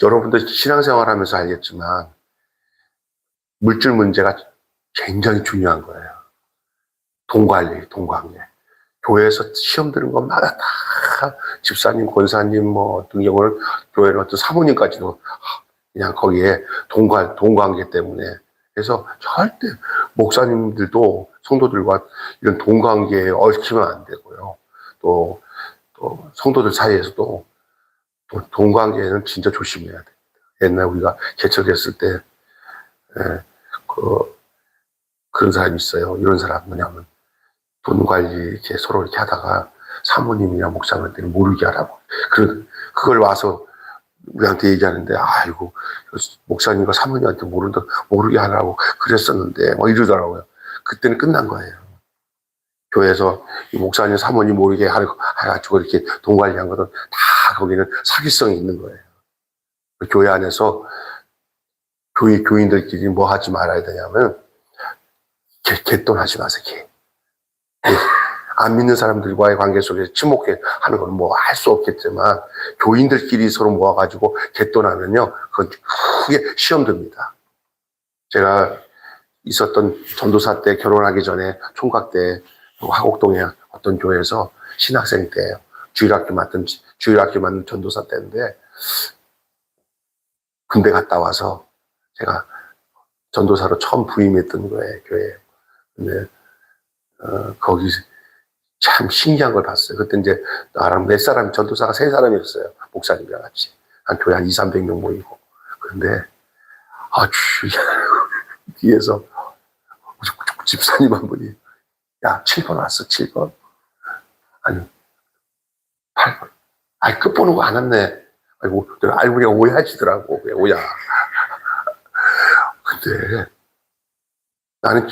여러분들 신앙생활 하면서 알겠지만 물질 문제가 굉장히 중요한 거예요. 돈 관리, 돈 관계. 교회에서 시험 드는 것마다 다 집사님, 권사님 뭐 어떤 경우는 교회는 어떤 사모님까지도 그냥 거기에 돈 관계 때문에. 그래서 절대 목사님들도 성도들과 이런 돈 관계에 얽히면 안 되고요. 또 성도들 사이에서도 돈 관계는 진짜 조심해야 됩니다. 옛날 우리가 개척했을 때 그런 사람이 있어요. 이런 사람 뭐냐면 돈 관리 이렇게 서로 이렇게 하다가 사모님이나 목사님한테는 모르게 하라고. 그걸 와서 우리한테 얘기하는데, 아이고, 목사님과 사모님한테 모르게 하라고 그랬었는데, 뭐 이러더라고요. 그때는 끝난 거예요. 교회에서 목사님, 사모님 모르게 해가지고 이렇게 돈 관리한 것은 다 거기는 사기성이 있는 거예요. 교회 안에서 교인들끼리 뭐 하지 말아야 되냐면, 갯돈 하지 마세요, 개. 안 믿는 사람들과의 관계 속에서 침묵하는 건 뭐 할 수 없겠지만 교인들끼리 서로 모아가지고 갯돈하면요 그건 크게 시험됩니다. 제가 있었던 전도사 때 결혼하기 전에 총각 때 화곡동에 어떤 교회에서 신학생 때 주일학교 맡는 전도사 때인데 군대 갔다 와서 제가 전도사로 처음 부임했던 거예요, 교회에. 근데 거기 참 신기한 걸 봤어요. 그때 이제 나랑 몇 사람, 전도사가 3사람이었어요. 목사님이랑 같이. 한 교회 한 200~300명 모이고. 그런데, 뒤에서 집사님 한 분이, 야, 7번 왔어, 7번. 아니, 8번. 아니, 끝번호가 안 왔네. 아이고, 알고 보니까 오해하시더라고. 오야. 근데 나는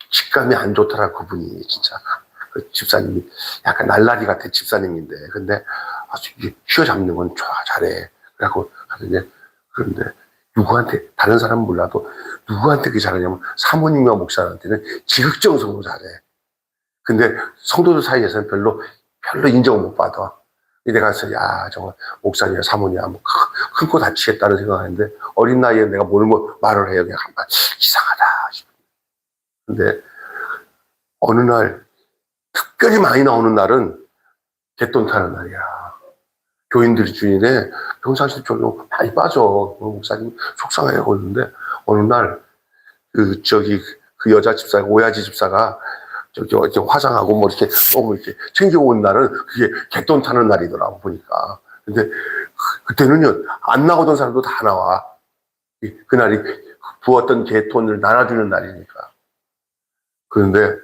직감이 안 좋더라, 그분이, 진짜. 그 집사님이 약간 날라리 같은 집사님인데, 근데 아주 휘어잡는 건 잘해. 그래갖고 하는데, 그런데 누구한테, 다른 사람은 몰라도 누구한테 그게 잘하냐면 사모님과 목사한테는 지극정성으로 잘해. 근데 성도들 사이에서는 별로 인정을 못 받아. 내가 가서, 야, 저거 목사님이나 사모님이야, 뭐 큰 거 다치겠다는 생각하는데, 어린 나이에 내가 말을 해요. 그냥 한번 이상하다. 근데 어느 날 특별히 많이 나오는 날은 갯돈 타는 날이야. 교인들이 주인에 평상시 별로 많이 빠져. 목사님 속상해요. 그러는데 어느 날 그 여자 집사가, 오야지 집사가 이렇게 화장하고 뭐 이렇게 챙겨온 날은 그게 갯돈 타는 날이더라고, 보니까. 근데 그때는요, 안 나오던 사람도 다 나와. 그날이 부었던 갯돈을 나눠주는 날이니까. 그런데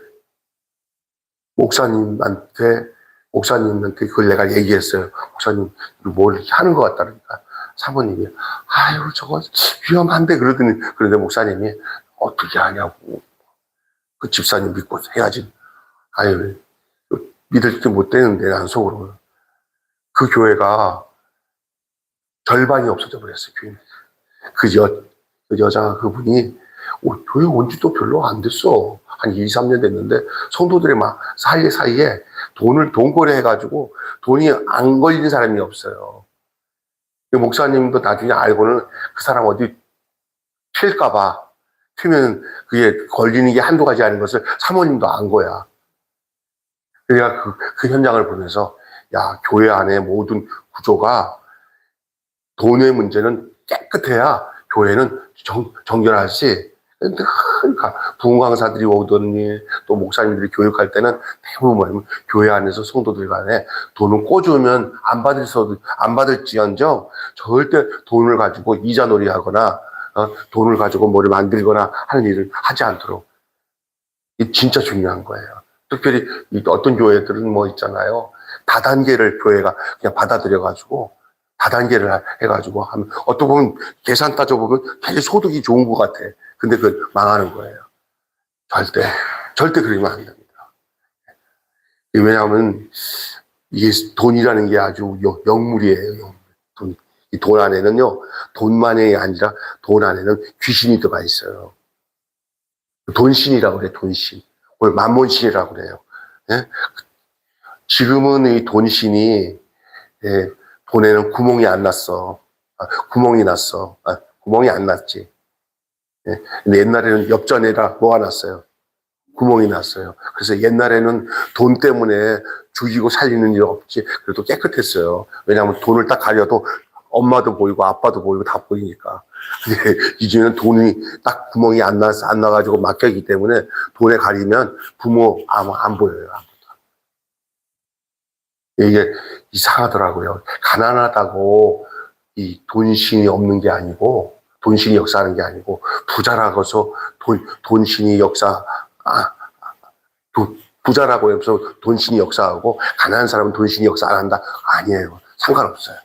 목사님한테 그걸 내가 얘기했어요. 목사님, 뭘 이렇게 하는 것 같다. 그러니까 사모님이, 아유, 저거 위험한데. 그런데 목사님이, 어떻게 하냐고. 그 집사님 믿고 해야지. 아유, 믿을 게 못 되는데, 난 속으로. 그 교회가 절반이 없어져 버렸어요, 교인. 그 여자가, 그분이, 교회 온 지도 별로 안 됐어. 한 2~3년 됐는데, 성도들이 막 사이에 돈거래 해가지고 돈이 안 걸린 사람이 없어요. 목사님도 나중에 알고는 그 사람 어디 튈까봐, 튀면 그게 걸리는 게 한두 가지 아닌 것을 사모님도 안 거야. 그러니까 그 현장을 보면서, 야, 교회 안에 모든 구조가 돈의 문제는 깨끗해야 교회는 정결하지. 그러니까 부흥강사들이 오더니 또 목사님들이 교육할 때는 대부분 뭐냐면 교회 안에서 성도들 간에 돈을 꿔주면 안 받을지언정 절대 돈을 가지고 이자놀이 하거나 돈을 가지고 뭐를 만들거나 하는 일을 하지 않도록. 이게 진짜 중요한 거예요. 특별히 어떤 교회들은 뭐 있잖아요. 다단계를 교회가 그냥 받아들여가지고 다단계를 해가지고 하면 어떻게 보면 계산 따져보면 되게 소득이 좋은 것 같아. 근데 그걸 망하는 거예요. 절대 그러면 안 됩니다. 왜냐하면 이게 돈이라는 게 아주 영물이에요. 이 돈 안에는요, 돈만이 아니라 돈 안에는 귀신이 들어가 있어요. 돈신이라고 그래, 돈신. 오늘 만몬신이라고 그래요. 예? 지금은 이 돈신이, 돈에는 구멍이 안 났어. 구멍이 났어. 구멍이 안 났지. 예. 근데 옛날에는 엽전에다 모아놨어요. 구멍이 났어요. 그래서 옛날에는 돈 때문에 죽이고 살리는 일 없지. 그래도 깨끗했어요. 왜냐하면 돈을 딱 가려도 엄마도 보이고 아빠도 보이고 다 보이니까. 근데 이제는 돈이 딱 구멍이 안 나가지고 막혀있기 때문에 돈에 가리면 부모 아마 안 보여요. 이게 이상하더라고요. 가난하다고 이 돈신이 없는 게 아니고, 돈신이 역사하는 게 아니고, 부자라고 해서 돈신이 부자라고 해서 돈신이 역사하고, 가난한 사람은 돈신이 역사 안 한다? 아니에요. 상관없어요.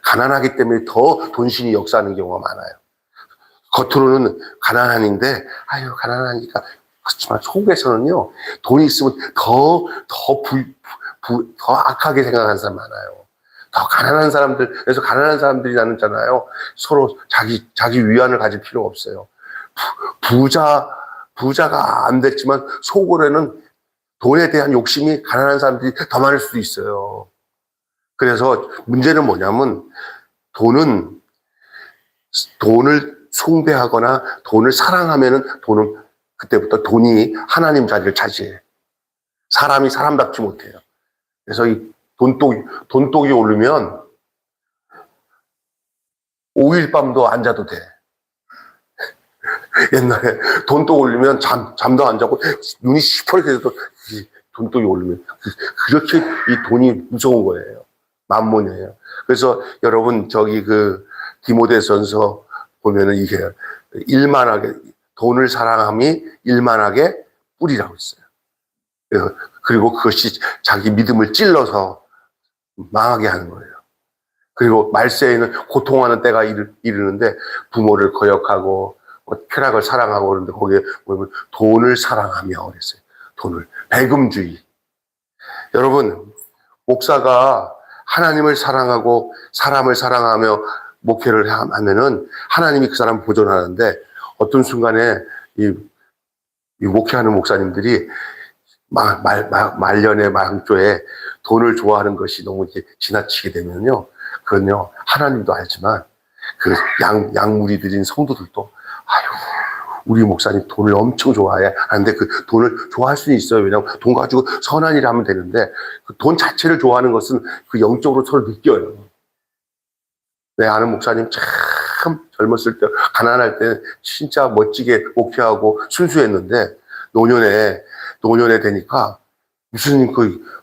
가난하기 때문에 더 돈신이 역사하는 경우가 많아요. 겉으로는 가난한데, 아유, 가난하니까. 그렇지만 속에서는요, 돈이 있으면 더 악하게 생각하는 사람 많아요. 더 가난한 사람들, 그래서 가난한 사람들이 나누잖아요. 서로 자기 위안을 가질 필요가 없어요. 부자가 안 됐지만 속으로는 돈에 대한 욕심이 가난한 사람들이 더 많을 수도 있어요. 그래서 문제는 뭐냐면 돈을 숭배하거나 돈을 사랑하면은 그때부터 돈이 하나님 자리를 차지해. 사람이 사람답지 못해요. 그래서 이 돈독이 오르면 5일 밤도 안 자도 돼. 옛날에 돈독 올리면 잠도 안 자고 눈이 시퍼렇게 돼도 돈독이 오르면 그렇게 이 돈이 무서운 거예요. 만몬이에요. 그래서 여러분 저기 디모데전서 보면은 이게 일만하게 돈을 사랑함이 일만하게 뿌리라고 있어요. 그리고 그것이 자기 믿음을 찔러서 망하게 하는 거예요. 그리고 말세에는 고통하는 때가 이르는데 부모를 거역하고 쾌락을 사랑하고 그러는데 거기에 보면 돈을 사랑하며 그랬어요. 돈을. 배금주의. 여러분, 목사가 하나님을 사랑하고 사람을 사랑하며 목회를 하면은 하나님이 그 사람을 보존하는데 어떤 순간에 이 목회하는 목사님들이 말년의 망조에 돈을 좋아하는 것이 너무 이렇게 지나치게 되면요. 그건요, 하나님도 알지만 그 양무리들인 성도들도 아유, 우리 목사님 돈을 엄청 좋아해 하는데 그 돈을 좋아할 수는 있어요. 왜냐하면 돈 가지고 선한 일을 하면 되는데 그 돈 자체를 좋아하는 것은 그 영적으로 서로 느껴요. 내 아는 목사님 참 젊었을 때 가난할 때 진짜 멋지게 목회하고 순수했는데 노년에 되니까 무슨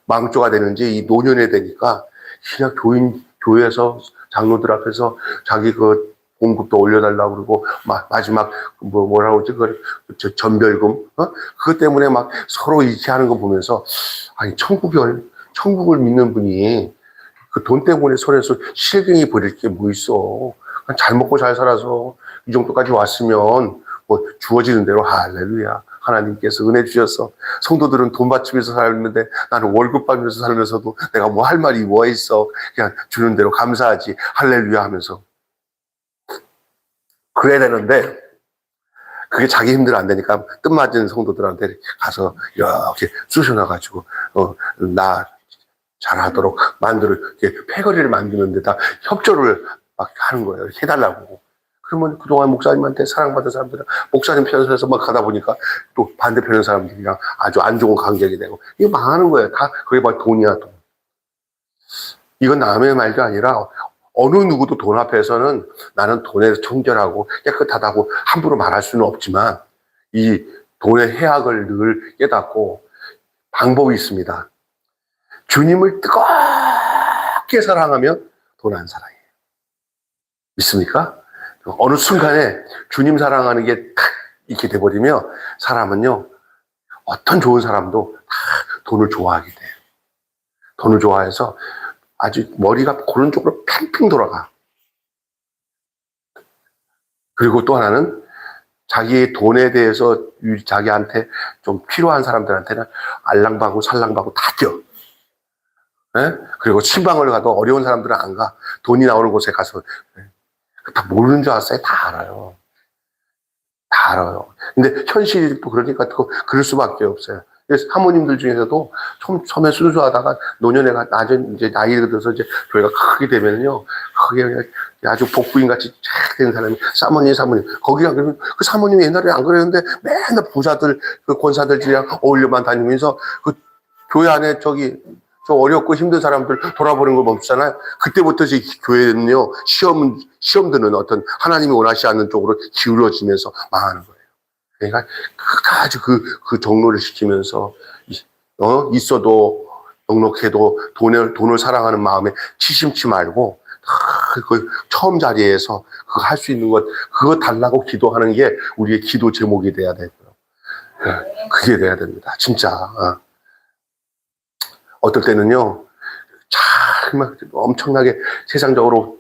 망조가 되는지 이 노년에 되니까 그냥 교회에서 장로들 앞에서 자기 봉급도 올려달라고 그러고 마지막 뭐라고 그러지 전별금 그것 때문에 막 서로 이렇게 하는 거 보면서 아니 천국을 믿는 분이 그 돈 때문에 손에서 실갱이 버릴 게 뭐 있어. 잘 먹고 잘 살아서 이 정도까지 왔으면 뭐 주어지는 대로 할렐루야. 하나님께서 은혜 주셔서 성도들은 돈 받치면서 살는데 나는 월급 받으면서 살면서도 내가 뭐 할 말이 뭐가 있어. 그냥 주는 대로 감사하지. 할렐루야 하면서. 그래야 되는데 그게 자기 힘들어 안 되니까 뜻맞은 성도들한테 가서 이렇게 쑤셔놔가지고 나 잘하도록 이렇게 패거리를 만드는 데다 협조를 막 하는 거예요. 해달라고. 그러면 그동안 목사님한테 사랑받은 사람들은 목사님 편에서 막 가다 보니까 또 반대편의 사람들이랑 아주 안 좋은 관계가 되고 이거 망하는 거예요. 다 그게 바로 돈이야, 돈. 이건 남의 말도 아니라 어느 누구도 돈 앞에서는 나는 돈에 청결하고 깨끗하다고 함부로 말할 수는 없지만 이 돈의 해악을 늘 깨닫고 방법이 있습니다. 주님을 뜨겁게 사랑하면 돈 안 사랑해요. 믿습니까? 어느 순간에 주님 사랑하는 게 탁 이렇게 돼버리면 사람은요, 어떤 좋은 사람도 다 돈을 좋아하게 돼요. 돈을 좋아해서 아주 머리가 그런 쪽으로 팽팽 돌아가. 그리고 또 하나는 자기의 돈에 대해서 자기한테 좀 필요한 사람들한테는 알랑방구 살랑방구 다 뛰어. 네? 그리고 신방을 가도 어려운 사람들은 안 가. 돈이 나오는 곳에 가서 다 모르는 줄 알았어요. 다 알아요. 다 알아요. 근데 현실이 또 그러니까 그럴 수밖에 없어요. 그래서 사모님들 중에서도 처음에 순수하다가 노년에 이제 나이가 들어서 이제 교회가 크게 되면요, 그게 아주 복부인 같이 쫙 된 사람이 사모님. 거기랑 그러면 그 사모님이 옛날에 안 그랬는데 맨날 부자들, 그 권사들이랑 어울려만 다니면서 그 교회 안에 저 어렵고 힘든 사람들 돌아보는 거 멈추잖아요. 그때부터 이 교회는요, 시험 드는 어떤 하나님이 원하지 않는 쪽으로 기울어지면서 망하는 거예요. 그러니까 끝까지 그 정로를 시키면서, 있어도 넉넉해도 돈을 사랑하는 마음에 치심치 말고, 그 처음 자리에서 그거 할 수 있는 것, 그거 달라고 기도하는 게 우리의 기도 제목이 돼야 되고요. 그게 돼야 됩니다. 진짜. 어떨 때는요, 막 엄청나게 세상적으로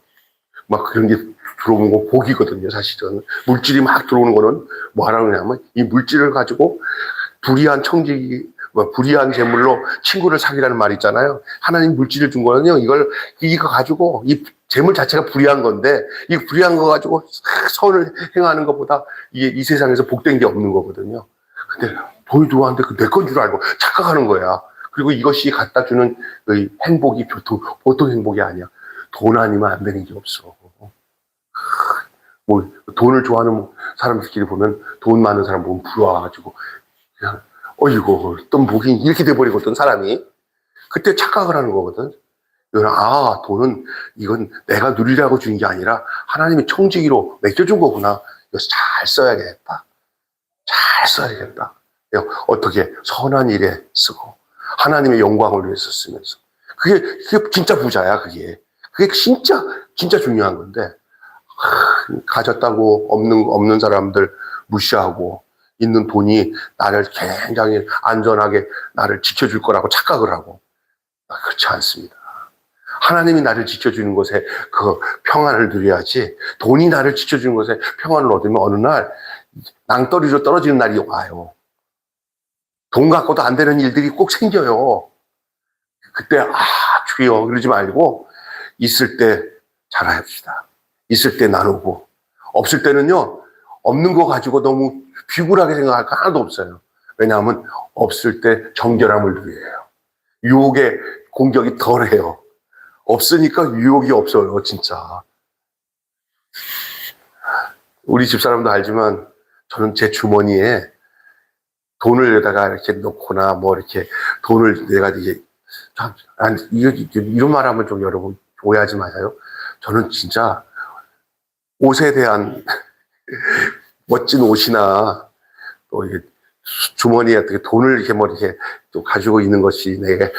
막 그런 게 들어오는 거 복이거든요, 사실은. 물질이 막 들어오는 거는 뭐 하라고 하냐면, 이 물질을 가지고 불의한 불의한 재물로 친구를 사귀라는 말이 있잖아요. 하나님 물질을 준 거는요, 이거 가지고, 이 재물 자체가 불의한 건데, 이 불의한 거 가지고 선을 행하는 것보다 이 세상에서 복된 게 없는 거거든요. 근데 돈이 들어왔는데 그 내 건 줄 알고 착각하는 거야. 그리고 이것이 갖다 주는 행복이 보통 행복이 아니야. 돈 아니면 안 되는 게 없어. 뭐, 돈을 좋아하는 사람들끼리 보면, 돈 많은 사람 보면 부러워가지고, 그냥, 어이구, 또 목이 이렇게 돼버리거든, 사람이. 그때 착각을 하는 거거든. 돈은, 이건 내가 누리라고 준 게 아니라, 하나님이 청지기로 맡겨준 거구나. 이거 잘 써야겠다. 잘 써야겠다. 어떻게 선한 일에 쓰고, 하나님의 영광을 위해서 쓰면서. 그게 진짜 부자야, 그게. 그게 진짜 중요한 건데, 가졌다고 없는 사람들 무시하고, 있는 돈이 나를 굉장히 안전하게 나를 지켜줄 거라고 착각을 하고, 그렇지 않습니다. 하나님이 나를 지켜주는 것에 그 평안을 누려야지, 돈이 나를 지켜주는 것에 평안을 얻으면 어느 날 낭떠러지로 떨어지는 날이 와요. 돈 갖고도 안 되는 일들이 꼭 생겨요. 그때 주여 그러지 말고 있을 때 잘합시다. 있을 때 나누고, 없을 때는요, 없는 거 가지고 너무 비굴하게 생각할 거 하나도 없어요. 왜냐하면 없을 때 정결함을 누려요. 유혹의 공격이 덜해요. 없으니까 유혹이 없어요, 진짜. 우리 집사람도 알지만 저는 제 주머니에 돈을 여기다가 이렇게 넣거나 뭐 이렇게 돈을 내가 이런 말 하면 좀 여러분 오해하지 마세요. 저는 진짜 옷에 대한 멋진 옷이나 또 이게 주머니에 어떻게 돈을 이렇게 또 가지고 있는 것이 내게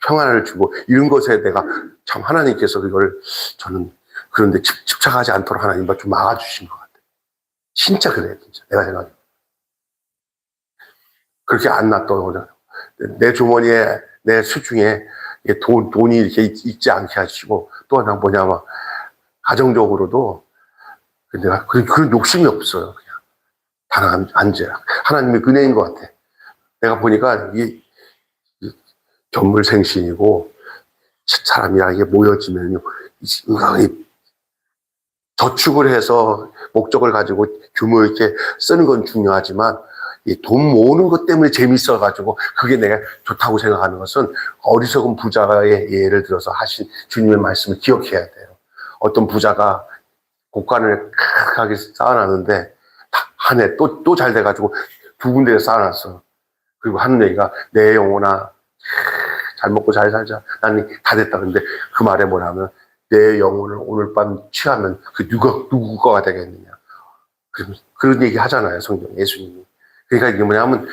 평안을 주고 이런 것에 내가 참 하나님께서 그걸 저는 그런데 집착하지 않도록 하나님과 좀 막아주신 것 같아요. 진짜 그래요, 진짜. 내가 생각해. 그렇게 안 놔둬. 내 주머니에, 내 수중에 돈이 이렇게 있지 않게 하시고, 또 하나 뭐냐면, 가정적으로도, 내가 그런 욕심이 없어요. 그냥. 단 앉아요. 하나님의 은혜인 것 같아. 내가 보니까 이게 견물생신이고, 사람이랑 이게 모여지면요, 저축을 해서 목적을 가지고 규모 있게 쓰는 건 중요하지만, 이 돈 모으는 것 때문에 재밌어가지고 그게 내가 좋다고 생각하는 것은 어리석은 부자의 예를 들어서 하신 주님의 말씀을 기억해야 돼요. 어떤 부자가 곡간을 크게 쌓아놨는데 한 해 또 잘 돼가지고 두 군데에 쌓아놨어. 그리고 하는 얘기가 내 영혼아 잘 먹고 잘 살자. 나는 다 됐다. 근데 그 말에 뭐냐면 내 영혼을 오늘 밤 취하면 그 누구가 되겠느냐. 그런 얘기 하잖아요. 성경 예수님이. 그러니까 이게 뭐냐면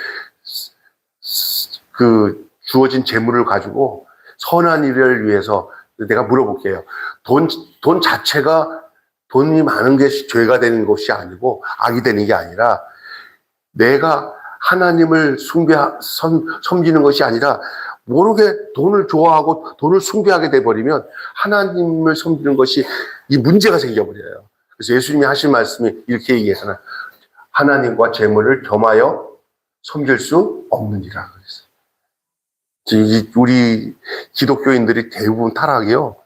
그 주어진 재물을 가지고 선한 일을 위해서 내가 물어볼게요. 돈 자체가 돈이 많은 게 죄가 되는 것이 아니고 악이 되는 게 아니라 내가 하나님을 섬기는 것이 아니라 모르게 돈을 좋아하고 돈을 숭배하게 돼버리면 하나님을 섬기는 것이 이 문제가 생겨버려요. 그래서 예수님이 하신 말씀이 이렇게 얘기해서는 하나님과 재물을 겸하여 섬길 수 없느니라 그랬어요. 우리 기독교인들이 대부분 타락이요.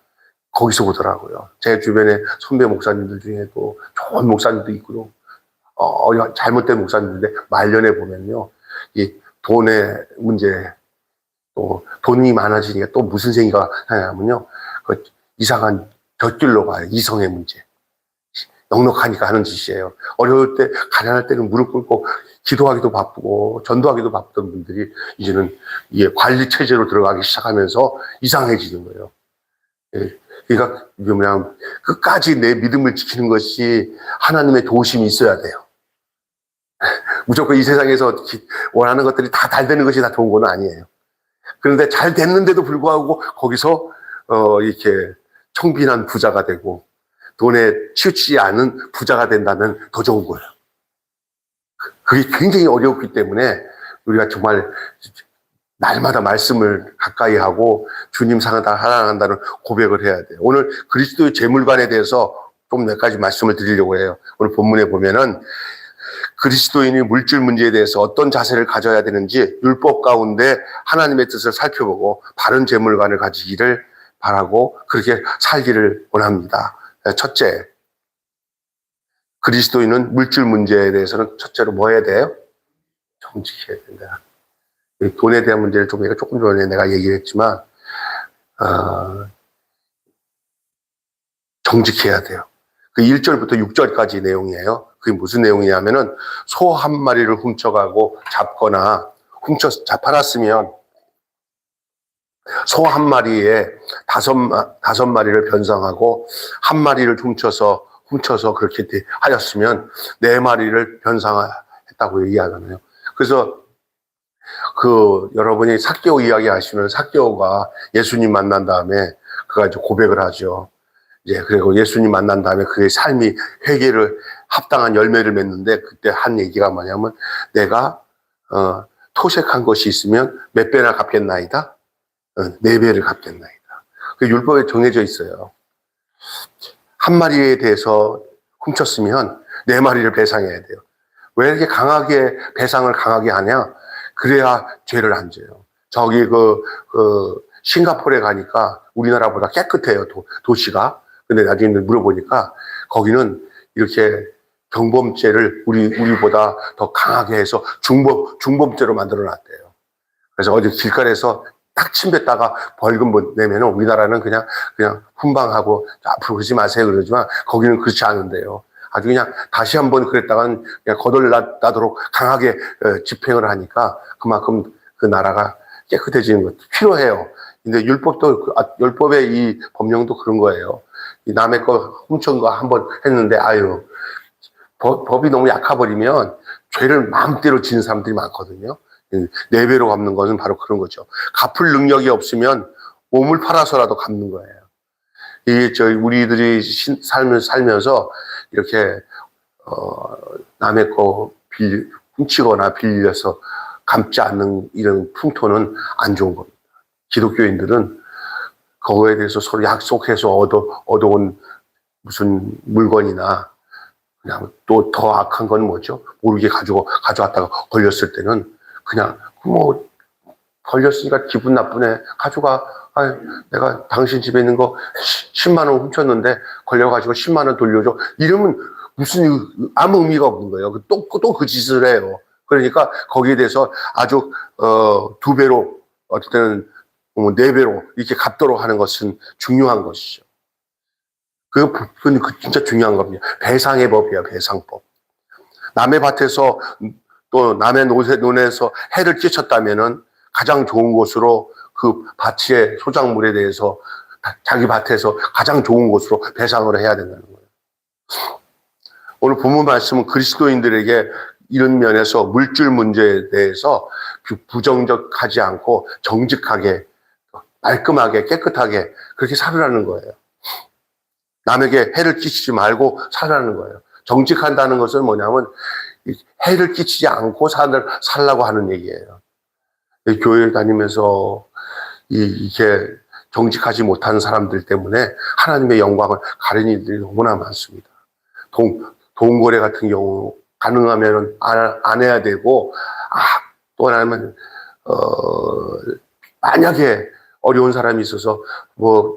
거기서 보더라고요. 제 주변에 선배 목사님들 중에도 좋은 목사님도 있고요. 잘못된 목사님인데 말년에 보면요. 이 돈의 문제, 또 돈이 많아지니까 또 무슨 생각이 하냐면요. 그 이상한 곁길로 가요. 이성의 문제. 넉넉하니까 하는 짓이에요. 어려울 때, 가난할 때는 무릎 꿇고 기도하기도 바쁘고 전도하기도 바쁘던 분들이 이제는 이게 관리 체제로 들어가기 시작하면서 이상해지는 거예요. 예, 그러니까 그냥 끝까지 내 믿음을 지키는 것이 하나님의 도우심이 있어야 돼요. 무조건 이 세상에서 원하는 것들이 다 잘 되는 것이 다 좋은 건 아니에요. 그런데 잘 됐는데도 불구하고 거기서 이렇게 청빈한 부자가 되고 돈에 치우치지 않은 부자가 된다면 더 좋은 거예요. 그게 굉장히 어렵기 때문에 우리가 정말 날마다 말씀을 가까이 하고 주님 사랑한다는 고백을 해야 돼요. 오늘 그리스도의 재물관에 대해서 좀 몇 가지 말씀을 드리려고 해요. 오늘 본문에 보면은 그리스도인이 물질 문제에 대해서 어떤 자세를 가져야 되는지 율법 가운데 하나님의 뜻을 살펴보고 바른 재물관을 가지기를 바라고 그렇게 살기를 원합니다. 첫째, 그리스도인은 물질 문제에 대해서는 첫째로 뭐 해야 돼요? 정직해야 된다. 돈에 대한 문제를 조금 전에 내가 얘기를 했지만 정직해야 돼요. 그 1절부터 6절까지 내용이에요. 그게 무슨 내용이냐면은 소 한 마리를 훔쳐가고 잡거나 잡아놨으면 소 한 마리에 다섯 마리를 변상하고 한 마리를 훔쳐서 그렇게 하였으면 네 마리를 변상했다고 얘기하잖아요. 그래서 여러분이 삭개오 이야기 하시면 삭개오가 예수님 만난 다음에 그가 이제 고백을 하죠. 이제 그리고 예수님 만난 다음에 그의 삶이 회개를 합당한 열매를 맺는데 그때 한 얘기가 뭐냐면 내가 토색한 것이 있으면 몇 배나 갚겠나이다? 네 배를 갚겠나이다. 그 율법에 정해져 있어요. 한 마리에 대해서 훔쳤으면 네 마리를 배상해야 돼요. 왜 이렇게 강하게 배상을 강하게 하냐? 그래야 죄를 안 져요. 저기 싱가포르에 가니까 우리나라보다 깨끗해요, 도시가. 근데 나중에 물어보니까 거기는 이렇게 경범죄를 우리보다 더 강하게 해서 중범죄로 만들어 놨대요. 그래서 어디 길가에서 딱 침뱉다가 벌금 내면은 우리나라는 그냥 훈방하고 앞으로 그러지 마세요 그러지만 거기는 그렇지 않은데요. 아주 그냥 다시 한번 그랬다간 그냥 거덜나도록 강하게 집행을 하니까 그만큼 그 나라가 깨끗해지는 것도 필요해요. 근데 율법의 이 법령도 그런 거예요. 이 남의 거 훔친 거 한번 했는데 법이 너무 약해버리면 죄를 마음대로 지는 사람들이 많거든요. 네 배로 갚는 것은 바로 그런 거죠. 갚을 능력이 없으면 몸을 팔아서라도 갚는 거예요. 이게 우리들이 살면서 이렇게 남의 거 훔치거나 빌려서 갚지 않는 이런 풍토는 안 좋은 겁니다. 기독교인들은 그거에 대해서 서로 약속해서 얻어온 무슨 물건이나 그냥 또 더 악한 건 뭐죠? 모르게 가져왔다가 걸렸을 때는 그냥 걸렸으니까 기분 나쁘네. 가져가. 내가 당신 집에 있는 거 10만 원 훔쳤는데 걸려가지고 10만 원 돌려줘. 이러면 아무 의미가 없는 거예요. 또 그 짓을 해요. 그러니까 거기에 대해서 아주 두 배로 어쨌든 네 배로 이렇게 갚도록 하는 것은 중요한 것이죠. 그건 진짜 중요한 겁니다. 배상의 법이에요. 배상법. 남의 밭에서 또 남의 논에서 해를 끼쳤다면은 가장 좋은 곳으로 그 밭의 소작물에 대해서 자기 밭에서 가장 좋은 곳으로 배상을 해야 된다는 거예요. 오늘 본문 말씀은 그리스도인들에게 이런 면에서 물질 문제에 대해서 부정적하지 않고 정직하게 깔끔하게 깨끗하게 그렇게 살으라는 거예요. 남에게 해를 끼치지 말고 살라는 거예요. 정직한다는 것은 뭐냐면 해를 끼치지 않고 살라고 하는 얘기예요. 교회를 다니면서 이게 정직하지 못하는 사람들 때문에 하나님의 영광을 가리는 일들이 너무나 많습니다. 돈 거래 같은 경우 가능하면 안 해야 되고, 또 하나는 만약에 어려운 사람이 있어서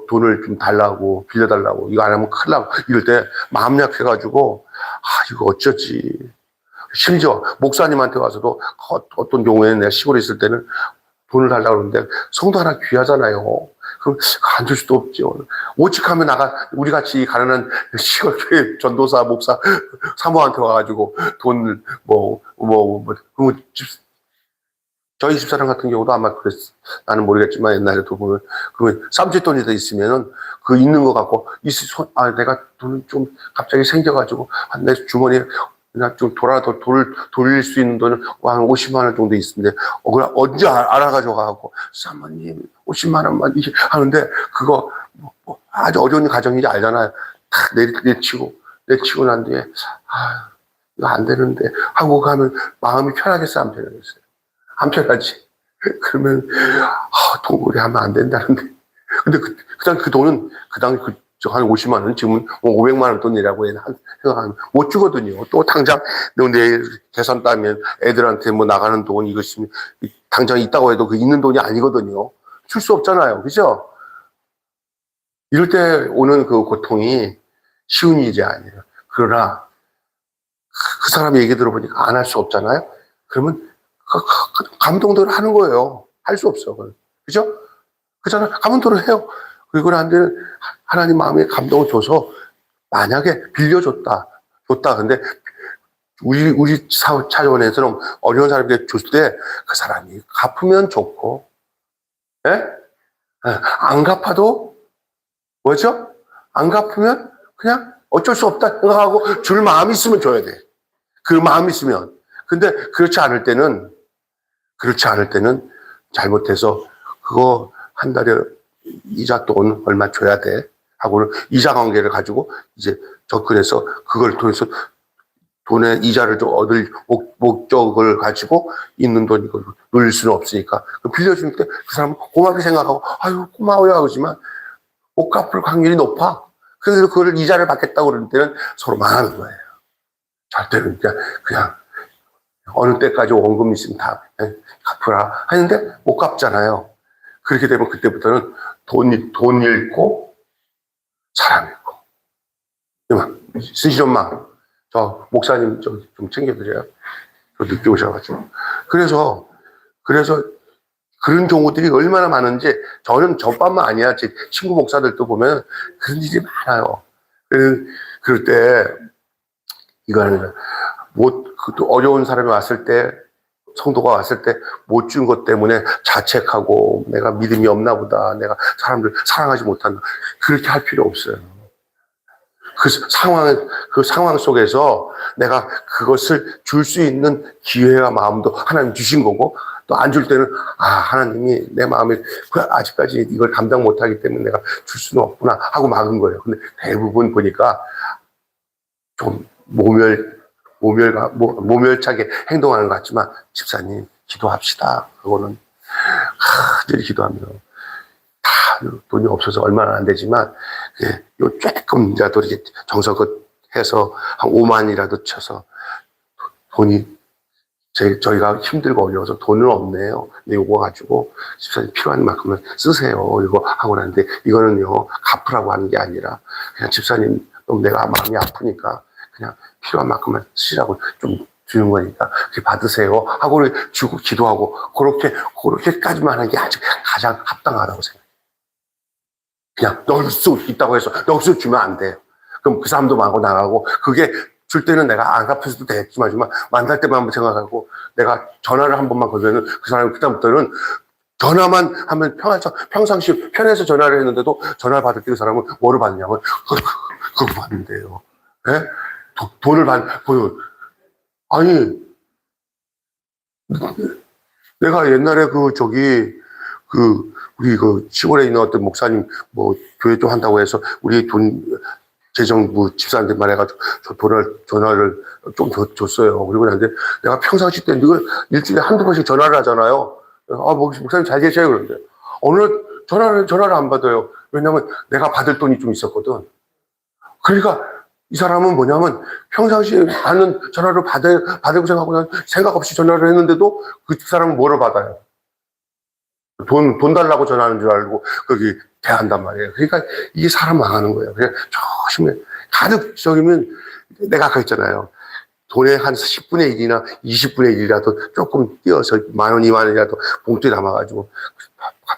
돈을 좀 달라고 빌려달라고 이거 안 하면 큰일 나고 이럴 때 마음 약해가지고 이거 어쩌지. 심지어 목사님한테 와서도 어떤 경우에는 내가 시골에 있을 때는 돈을 달라고 그러는데 성도 하나 귀하잖아요. 그럼 안 줄 수도 없죠. 오직하면 우리 같이 가난한 시골교회 전도사, 목사, 사모한테 와가지고 돈을 저희 집사람 같은 경우도 아마 그랬어. 나는 모르겠지만 옛날에도 보면, 그러면 쌈짓돈이 더 있으면은 그 있는 거 갖고, 내가 돈을 좀 갑자기 생겨가지고, 내 주머니에 그냥 좀 돌을 돌릴 수 있는 돈은 한 50만 원 정도 있는데, 그걸 언제 알아가지고 가고, 사모님, 50만 원만 하는데, 그거 아주 어려운 가정인지 알잖아요. 탁 내치고 난 뒤에, 이거 안 되는데, 하고 가면 마음이 편하겠어요, 안 편하겠어요? 안 편하지. 그러면, 동거래 하면 안 된다는데. 근데 그 돈은, 한 50만 원, 지금은 500만 원 돈이라고 생각하면 못 주거든요. 또 당장 내일 계산 따면 애들한테 나가는 돈 이거 있으면 당장 있다고 해도 그 있는 돈이 아니거든요. 줄 수 없잖아요. 그죠? 이럴 때 오는 그 고통이 쉬운 일이 아니에요. 그러나 그 사람 얘기 들어보니까 안 할 수 없잖아요. 그러면 감동대로 하는 거예요. 할 수 없어. 그죠? 그잖아. 감동대로 해요. 그리고 나한테는 하나님 마음에 감동을 줘서 만약에 빌려줬다. 근데 우리 차원에서는 어려운 사람에게 줬을 때 그 사람이 갚으면 좋고, 예? 안 갚아도 뭐죠? 안 갚으면 그냥 어쩔 수 없다 생각하고 줄 마음이 있으면 줘야 돼. 그 마음이 있으면. 근데 그렇지 않을 때는 잘못해서 그거 한 달에 이자 돈 얼마 줘야 돼 하고는 이자 관계를 가지고 이제 접근해서 그걸 통해서 돈의 이자를 좀 얻을 목적을 가지고 있는 돈 이걸 누릴 수는 없으니까 빌려줄 때 그 사람은 고맙게 생각하고 아유 고마워요 하지만 못 갚을 확률이 높아. 그래서 그걸 이자를 받겠다고 그럴 때는 서로 망하는 거예요. 절대로 그냥 어느 때까지 원금 있으면 다 갚으라 하는데 못 갚잖아요. 그렇게 되면 그때부터는 돈 잃고 사람 잃고. 쓰시던 마음. 저 목사님 좀 챙겨드려요. 저 늦게 오셔가지고. 그래서 그런 경우들이 얼마나 많은지 저는 저뿐만 아니야. 제 친구 목사들도 보면 그런 일이 많아요. 그럴 때 이거는 어려운 사람이 왔을 때 성도가 왔을 때 못 준 것 때문에 자책하고 내가 믿음이 없나 보다. 내가 사람들 사랑하지 못한다. 그렇게 할 필요 없어요. 그 상황 속에서 내가 그것을 줄 수 있는 기회와 마음도 하나님 주신 거고 또 안 줄 때는 하나님이 내 마음에 아직까지 이걸 감당 못하기 때문에 내가 줄 수는 없구나 하고 막은 거예요. 근데 대부분 보니까 좀 모멸차게 행동하는 것 같지만 집사님 기도합시다. 그거는 늘 기도하면 다 돈이 없어서 얼마나 안 되지만 요 조금이라도 이렇게 정성껏 해서 한 5만이라도 쳐서 돈이 저희가 힘들고 어려워서 돈은 없네요. 근데 요거 가지고 집사님 필요한 만큼은 쓰세요. 이거 하고 나는데 이거는요 갚으라고 하는 게 아니라 그냥 집사님 너무 내가 마음이 아프니까 그냥 필요한 만큼만 쓰시라고 좀 주는 거니까 그렇게 받으세요 하고 주고 기도하고 그렇게까지만 하는 게 아직 가장 합당하다고 생각해요. 그냥 넣을 수 있다고 해서 넣을 수 주면 안 돼요. 그럼 그 사람도 마고 나가고 그게 줄 때는 내가 안 갚을 수도 되겠지만 만날 때만 한번 생각하고 내가 전화를 한 번만 걸면은 그 사람이 그다음부터는 전화만 하면 평상시 편해서 전화를 했는데도 전화를 받을 때 그 사람은 뭐를 받냐면 그거 받는데요. 예? 돈을 아니, 내가 옛날에 우리 시골에 있는 어떤 목사님, 교회 좀 한다고 해서, 우리 재정부 집사한테 말해가지고, 전화를 좀 줬어요. 그리고 나한테 내가 평상시 때 이걸 일주일에 한두 번씩 전화를 하잖아요. 목사님 잘 계셔요. 그런데. 어느 날 전화를 안 받아요. 왜냐면 내가 받을 돈이 좀 있었거든. 그러니까, 이 사람은 뭐냐면 평상시에 받는 전화를 받으고 생각 없이 전화를 했는데도 그 사람은 뭐를 받아요? 돈 달라고 전화하는 줄 알고 거기 대한단 말이에요. 그러니까 이게 사람 망하는 거예요. 그냥 조심해. 가급적이면 내가 아까 했잖아요. 돈의 한 10분의 1이나 20분의 1이라도 조금 띄어서 10,000원, 20,000원이라도 봉투에 담아가지고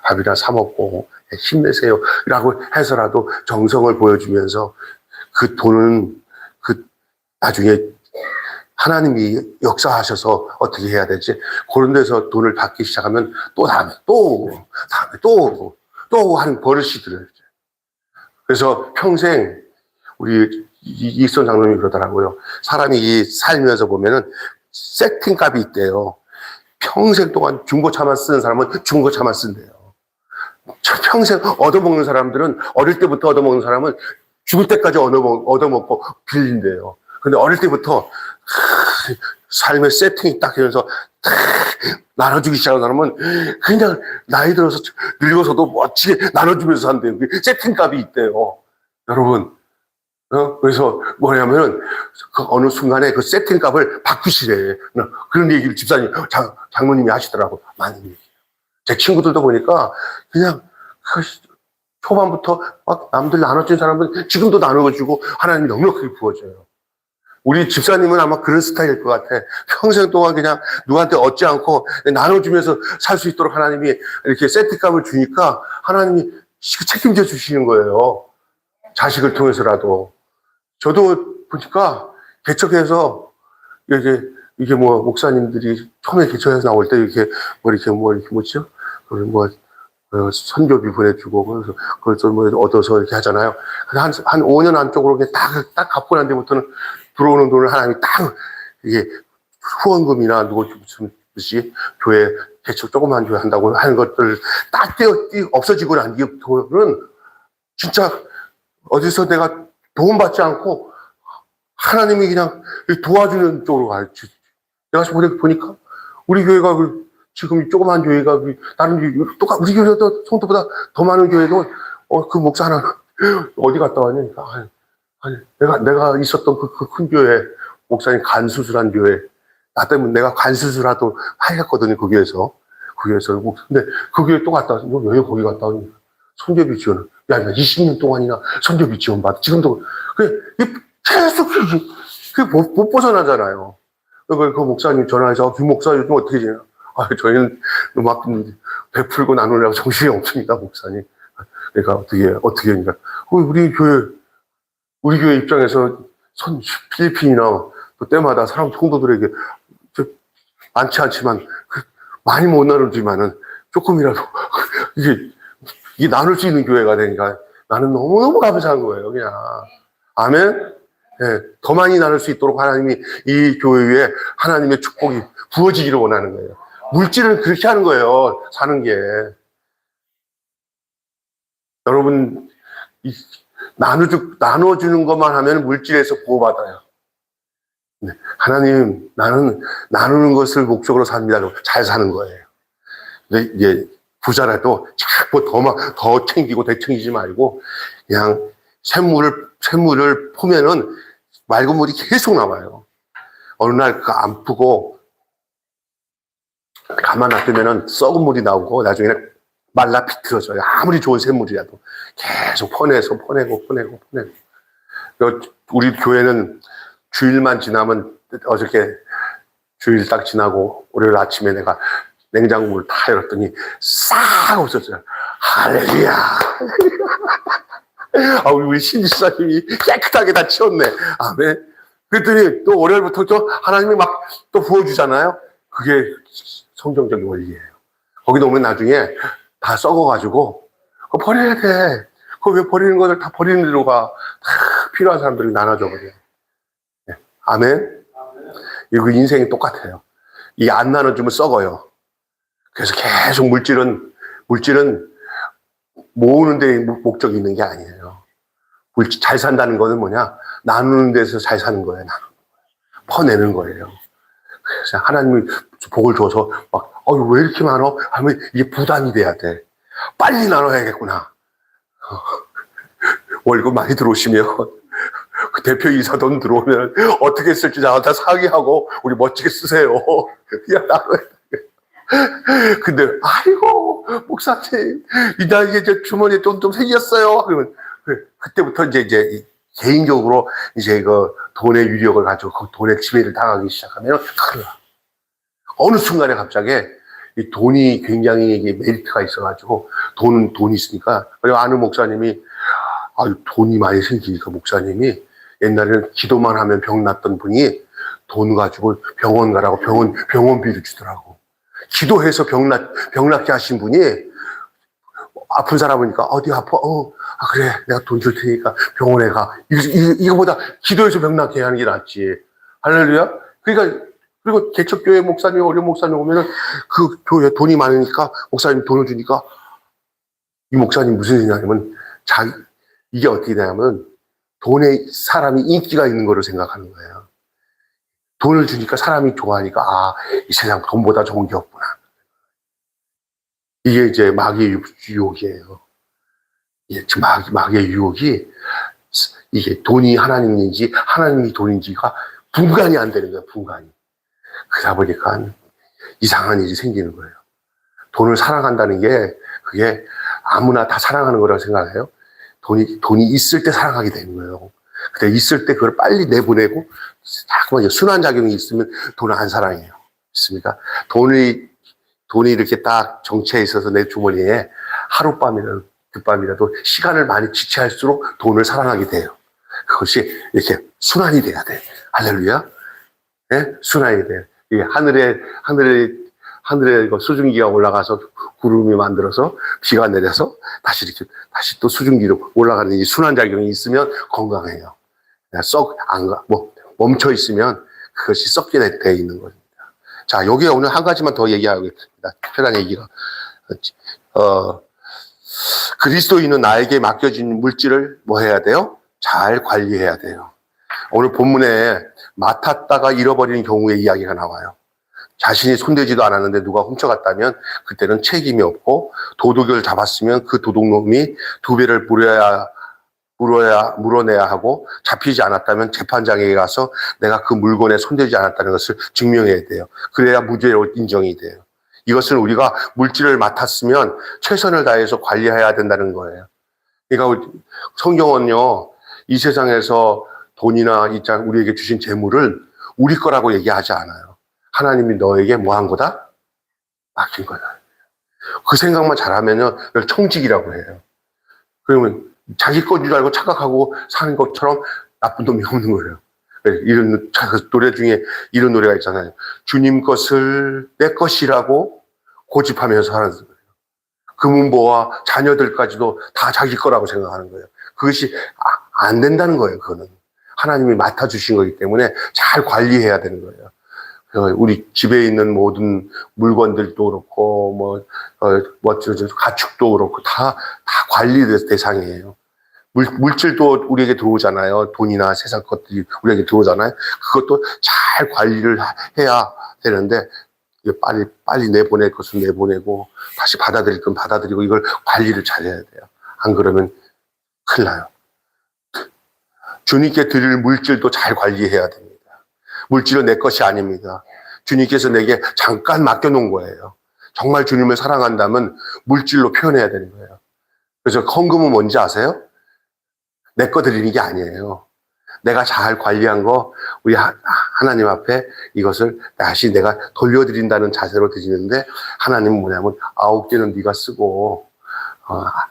밥이나 사 먹고 힘내세요. 라고 해서라도 정성을 보여주면서 그 돈은 나중에 하나님이 역사하셔서 어떻게 해야 되지? 그런 데서 돈을 받기 시작하면 또 다음에 또 하는 버릇이 들어요. 그래서 평생 우리 이익선 장로님이 그러더라고요. 사람이 살면서 보면은 세팅값이 있대요. 평생 동안 중고차만 쓰는 사람은 중고차만 쓴대요. 평생 얻어먹는 사람들은 어릴 때부터 얻어먹는 사람은 죽을 때까지 얻어먹고 빌린대요. 근데 어릴 때부터 삶의 세팅이 딱 되면서 나눠주기 시작한 사람은 그냥 나이 들어서 늙어서도 멋지게 나눠주면서 산대요. 세팅값이 있대요. 여러분, 그래서 뭐냐면은 그 어느 순간에 그 세팅값을 바꾸시래. 그런 얘기를 집사님, 장로님이 하시더라고. 많은 얘기. 제 친구들도 보니까 그냥 초반부터 막 남들 나눠준 사람은 지금도 나눠주고 하나님이 넉넉하게 부어줘요. 우리 집사님은 아마 그런 스타일일 것 같아. 평생 동안 그냥 누구한테 얻지 않고 나눠주면서 살 수 있도록 하나님이 이렇게 세트값을 주니까 하나님이 책임져 주시는 거예요. 자식을 통해서라도. 저도 보니까 개척해서 이게 뭐 목사님들이 처음에 개척해서 나올 때 이렇게 뭐죠? 선교비 보내주고 그걸 또 뭐 얻어서 이렇게 하잖아요. 한 5년 안쪽으로 딱 갚고 난 뒤부터는 들어오는 돈을 하나님이 딱 이게 후원금이나 무슨 교회 개척 조그만 교회 한다고 하는 것들 딱 없어지고 난 뒤부터는 진짜 어디서 내가 도움받지 않고 하나님이 그냥 도와주는 쪽으로 가요. 내가 보니까 우리 교회가 지금 조그만 교회가 다른 우리 교회도 성도보다 더 많은 교회도 그 목사 하나 어디 갔다 왔냐니까 아니 내가 있었던 그 큰 교회 목사님 간 수술한 교회 나 때문에 내가 간 수술하도 하였거든요. 그 교회에서 근데 그 교회 또 갔다 왔어. 왜 거기 갔다 오니? 선교비 지원을 야 20년 동안이나 선교비 지원 받아. 지금도 계속 못 벗어나잖아요. 그 목사님 전화해서 그 목사 요즘 어떻게 지내나? 저희는 막 베풀고 나누려고 정신이 없습니다, 목사님. 그러니까 어떻게 하니까 우리 교회 입장에서 필리핀이나 또 때마다 사람 성도들에게 많지 않지만 많이 못 나누지만은 조금이라도 이게 나눌 수 있는 교회가 되니까 나는 너무너무 감사한 거예요, 그냥. 아멘? 네, 더 많이 나눌 수 있도록 하나님이 이 교회에 하나님의 축복이 부어지기를 원하는 거예요. 물질은 그렇게 하는 거예요, 사는 게. 여러분, 나눠주는 것만 하면 물질에서 보호받아요. 네, 하나님, 나는 나누는 것을 목적으로 삽니다. 잘 사는 거예요. 근데 이제 부자라도 자꾸 더 챙기고 되챙기지 말고 그냥 샘물을 보면은 맑은 물이 계속 나와요. 어느 날 그거 안 푸고 가만 놔두면은 썩은 물이 나오고 나중에는 말라 비틀어져요. 아무리 좋은 샘물이라도 계속 퍼내고. 우리 교회는 주일만 지나면 어저께 주일 딱 지나고 월요일 아침에 내가 냉장고를 다 열었더니 싹 없어져요. 할렐루야. 우리 신지사님이 깨끗하게 다 치웠네. 아멘. 그랬더니 또 월요일부터 또 하나님이 막 또 부어주잖아요. 그게 성경적인 원리예요. 거기 놓으면 나중에 다 썩어가지고 그거 버려야 돼. 그거 왜 버리는 것을 다 버리는 데로 가. 다 필요한 사람들이 나눠줘 버려. 네. 아멘. 이거 인생이 똑같아요. 이 안 나눠주면 썩어요. 그래서 계속 물질은 모으는 데 목적이 있는 게 아니에요. 잘 산다는 거는 뭐냐? 나누는 데서 잘 사는 거예요. 퍼내는 거예요. 그래서 하나님이 복을 줘서 왜 이렇게 많어? 하면 이게 부담이 돼야 돼. 빨리 나눠야겠구나. 월급 많이 들어오시면 그 대표이사 돈 들어오면 어떻게 쓸지 나한테 상의하고 우리 멋지게 쓰세요. 그냥 나눠야 돼. 근데 아이고 목사님 나 이제 주머니에 돈 좀 생겼어요. 그러면 그때부터 이제 개인적으로 이제 그 돈의 유력을 가지고 그 돈의 지배를 당하기 시작하면 큰일 나. 어느 순간에 갑자기 이 돈이 굉장히 이게 메리트가 있어가지고, 돈이 있으니까. 그리고 아는 목사님이, 돈이 많이 생기니까 목사님이 옛날에는 기도만 하면 병 났던 분이 돈 가지고 병원 가라고 병원비를 주더라고. 기도해서 병 낫게 하신 분이 아픈 사람이니까 어디 아파? 그래. 내가 돈 줄 테니까 병원에 가. 이거보다 기도해서 병 낫게 하는 게 낫지. 할렐루야? 그러니까, 그리고 개척교회 목사님, 어려운 목사님 오면은 그 교회 돈이 많으니까 목사님 돈을 주니까 이 목사님 무슨 생각이냐면 이게 어떻게 되냐면 돈에 사람이 인기가 있는 거로 생각하는 거예요. 돈을 주니까 사람이 좋아하니까 이 세상 돈보다 좋은 게 없구나. 이게 이제 마귀의 유혹이에요. 마귀의 유혹이 이게 돈이 하나님인지 하나님이 돈인지가 분간이 안 되는 거예요. 분간이. 그러다 보니까 이상한 일이 생기는 거예요. 돈을 사랑한다는 게 그게 아무나 다 사랑하는 거라고 생각해요. 돈이 있을 때 사랑하게 되는 거예요. 근데 있을 때 그걸 빨리 내보내고 자꾸만 순환작용이 있으면 돈을 안 사랑해요. 있습니까? 돈이 이렇게 딱 정체해 있어서 내 주머니에 하룻밤이라도 늦밤이라도 시간을 많이 지체할수록 돈을 사랑하게 돼요. 그것이 이렇게 순환이 돼야 돼. 할렐루야. 네? 순환이 돼. 이 하늘에 수증기가 올라가서 구름이 만들어서 비가 내려서 다시 또 수증기로 올라가는 이 순환작용이 있으면 건강해요. 멈춰 있으면 그것이 썩게 돼 있는 겁니다. 자, 여기에 오늘 한 가지만 더 얘기하겠습니다. 특별한 얘기가. 그리스도인은 나에게 맡겨진 물질을 뭐 해야 돼요? 잘 관리해야 돼요. 오늘 본문에 맡았다가 잃어버리는 경우의 이야기가 나와요. 자신이 손대지도 않았는데 누가 훔쳐갔다면 그때는 책임이 없고, 도둑을 잡았으면 그 도둑놈이 2배를 물어내야 하고, 잡히지 않았다면 재판장에게 가서 내가 그 물건에 손대지 않았다는 것을 증명해야 돼요. 그래야 무죄로 인정이 돼요. 이것은 우리가 물질을 맡았으면 최선을 다해서 관리해야 된다는 거예요. 그러니까 성경은요, 이 세상에서 돈이나 우리에게 주신 재물을 우리 거라고 얘기하지 않아요. 하나님이 너에게 뭐 한 거다? 맡긴 거다. 그 생각만 잘하면요, 이걸 청직이라고 해요. 그러면 자기 건 줄 알고 착각하고 사는 것처럼 나쁜 놈이 없는 거예요. 이런 노래 중에 이런 노래가 있잖아요. 주님 것을 내 것이라고 고집하면서 하는 거예요. 금은보와 자녀들까지도 다 자기 거라고 생각하는 거예요. 그것이 안 된다는 거예요. 그거는 하나님이 맡아주신 거기 때문에 잘 관리해야 되는 거예요. 우리 집에 있는 모든 물건들도 그렇고, 가축도 그렇고, 다 관리 대상이에요. 물질도 우리에게 들어오잖아요. 돈이나 세상 것들이 우리에게 들어오잖아요. 그것도 잘 관리를 해야 되는데, 빨리 내보낼 것은 내보내고, 다시 받아들일 건 받아들이고, 이걸 관리를 잘해야 돼요. 안 그러면 큰일 나요. 주님께 드릴 물질도 잘 관리해야 됩니다. 물질은 내 것이 아닙니다. 주님께서 내게 잠깐 맡겨놓은 거예요. 정말 주님을 사랑한다면 물질로 표현해야 되는 거예요. 그래서 헌금은 뭔지 아세요? 내 거 드리는 게 아니에요. 내가 잘 관리한 거 우리 하나님 앞에 이것을 다시 내가 돌려드린다는 자세로 드리는데, 하나님은 뭐냐면 9개는 네가 쓰고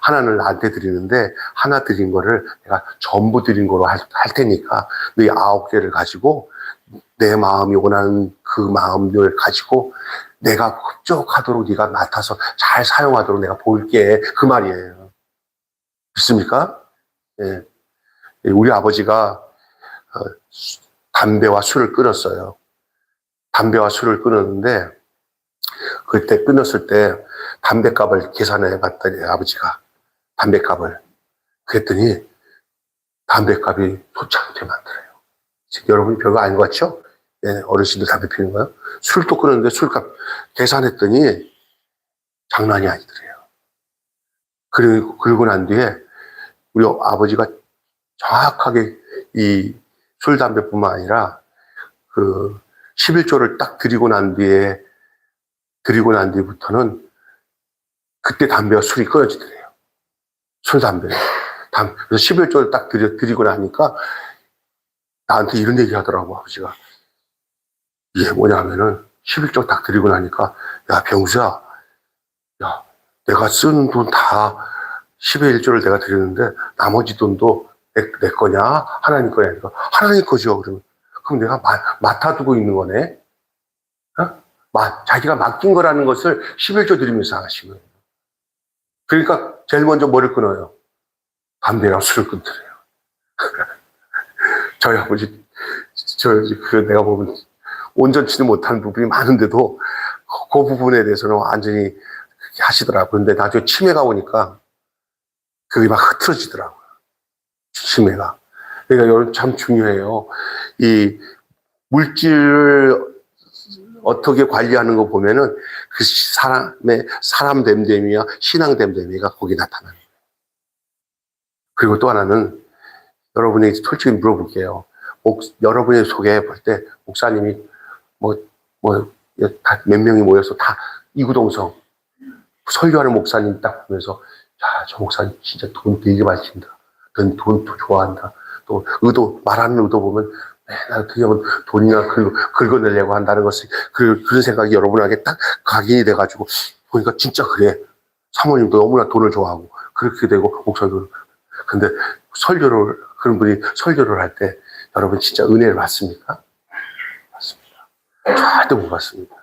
하나는 나한테 드리는데, 하나 드린 거를 내가 전부 드린 거로 할 테니까 너희 9개를 가지고 내 마음이 원하는 그 마음을 가지고 내가 흡족하도록 네가 맡아서 잘 사용하도록 내가 볼게. 그 말이에요. 믿습니까? 예. 우리 아버지가 담배와 술을 끊었어요. 담배와 술을 끊었는데, 그때 끊었을 때 담배값을 계산해 봤더니 아버지가 담배값을, 그랬더니 담배값이 소창게 많더래요. 여러분이 별거 아닌 것 같죠? 예, 어르신들 담배 피는 거요. 술도 끊었는데 술값 계산했더니 장난이 아니더래요. 그리고 난 뒤에 우리 아버지가 정확하게 이 술, 담배뿐만 아니라 그 11조를 딱 드리고 난 뒤부터는 그때 담배와 술이 끊어지더래요. 술, 담배. 그래서 11조를 딱 드리고 나니까 나한테 이런 얘기 하더라고, 아버지가. 이게 뭐냐면은 11조 딱 드리고 나니까, 야, 병수야, 야, 내가 쓰는 돈 다 10의 1조를 내가 드리는데, 나머지 돈도 내 거냐? 하나님 거냐? 그러니까, 하나님 거죠. 그럼 내가 맡아두고 있는 거네? 어? 자기가 맡긴 거라는 것을 11조 드리면서 하신 거예요. 그러니까, 제일 먼저 뭐를 끊어요? 담배랑 술을 끊더래요. 저희 아버지, 내가 보면 온전치는 못한 부분이 많은데도 그 부분에 대해서는 완전히 그렇게 하시더라고요. 근데 나중에 치매가 오니까 그게 막 흐트러지더라고요. 치매가. 그러니까 여러분 참 중요해요. 이 물질을 어떻게 관리하는 거 보면은 그 사람 됨됨이와 신앙 됨됨이가 거기 나타나는 거예요. 그리고 또 하나는 여러분에게 솔직히 물어볼게요. 여러분의 속에 볼 때 목사님이 몇 명이 모여서 다 이구동성 설교하는 목사님 딱 보면서 야, 저 목사님 진짜 돈 되게 많이 친다. 돈도 좋아한다. 또 말하는 의도 보면 맨날 어떻게 보면 돈이나 긁어내려고 한다는 것을 그런 생각이 여러분에게 딱 각인이 돼가지고 보니까 진짜 그래. 사모님도 너무나 돈을 좋아하고 그렇게 되고 목사님도. 근데 그런 분이 설교를 할 때 여러분 진짜 은혜를 받습니까? 받습니다. 절대 못 받습니다.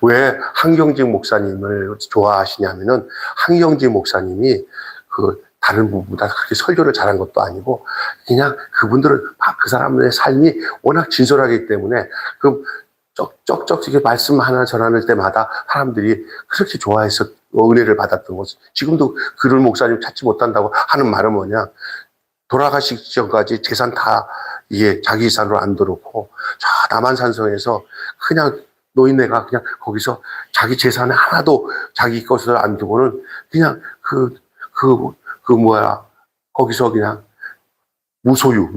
왜 한경직 목사님을 좋아하시냐면은 한경직 목사님이 다른 분보다 그렇게 설교를 잘한 것도 아니고 그냥 그분들은 그 사람의 삶이 워낙 진솔하기 때문에 쩍쩍 이렇게 말씀 하나 전하는 때마다 사람들이 그렇게 좋아해서 은혜를 받았던 것은 지금도 그런 목사님 찾지 못한다고 하는 말은 뭐냐? 돌아가시기 전까지 재산 다 자기 재산으로 안 들어오고 저 남한산성에서 그냥 노인네가 그냥 거기서 자기 재산에 하나도 자기 것을 안 두고는 그냥 거기서 그냥 무소유.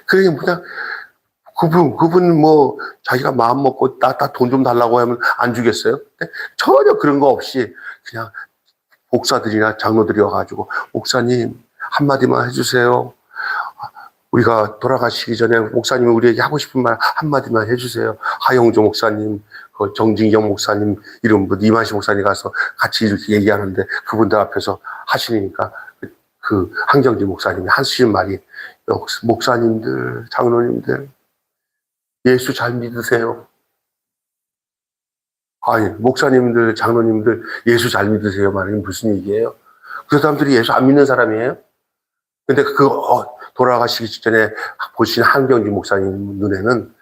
그냥 그분 자기가 마음 먹고 나 돈 좀 달라고 하면 안 주겠어요? 전혀 그런 거 없이 그냥 목사들이나 장로들이 와가지고 목사님 한마디만 해주세요. 우리가 돌아가시기 전에 목사님이 우리에게 하고 싶은 말 한마디만 해주세요. 하영조 목사님, 정진경 목사님 이런 분, 이만시 목사님 가서 같이 이렇게 얘기하는데 그분들 앞에서 하시니까 한경진 목사님이 하시는 말이 목사님들, 장로님들 예수 잘 믿으세요. 아니, 목사님들, 장로님들 예수 잘 믿으세요 말이 무슨 얘기예요? 그 사람들이 예수 안 믿는 사람이에요? 근데 돌아가시기 직전에 보신 한경진 목사님 눈에는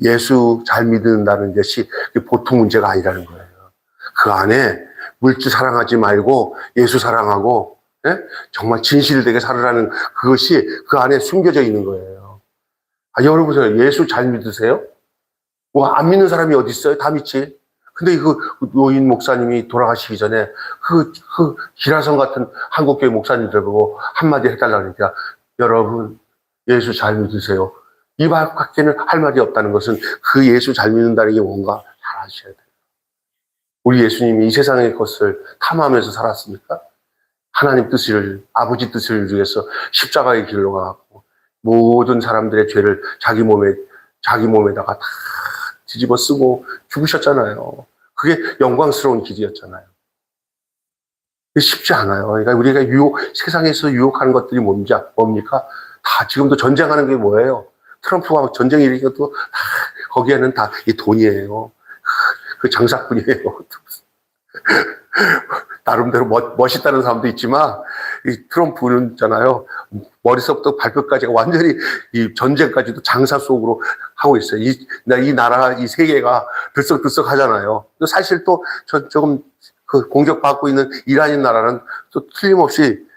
예수 잘 믿는다는 것이 보통 문제가 아니라는 거예요. 그 안에 물질 사랑하지 말고 예수 사랑하고 정말 진실되게 살으라는 그것이 그 안에 숨겨져 있는 거예요. 여러분 예수 잘 믿으세요? 안 믿는 사람이 어디 있어요? 다 믿지. 근데 노인 목사님이 돌아가시기 전에 기라성 같은 한국교회 목사님들 보고 한마디 해달라고 그러니까 여러분 예수 잘 믿으세요. 이 말밖에는 할 말이 없다는 것은 그 예수 잘 믿는다는 게 뭔가 잘 아셔야 돼요. 우리 예수님이 이 세상의 것을 탐하면서 살았습니까? 하나님 뜻을, 아버지 뜻을 위해서 십자가의 길로 가고 모든 사람들의 죄를 자기 몸에다가 다 뒤집어 쓰고 죽으셨잖아요. 그게 영광스러운 길이었잖아요. 쉽지 않아요. 그러니까 우리가 세상에서 유혹하는 것들이 뭡니까? 다 지금도 전쟁하는 게 뭐예요? 트럼프가 전쟁 일으키고 또 거기에는 다 이 돈이에요. 그 장사꾼이에요. 나름대로 멋있다는 사람도 있지만 이 트럼프는 있잖아요. 머리서부터 발끝까지가 완전히 이 전쟁까지도 장사 속으로 하고 있어요. 이 나라, 이 세계가 들썩들썩 하잖아요. 사실 또 조금 공격받고 있는 이란인 나라는 또 틀림없이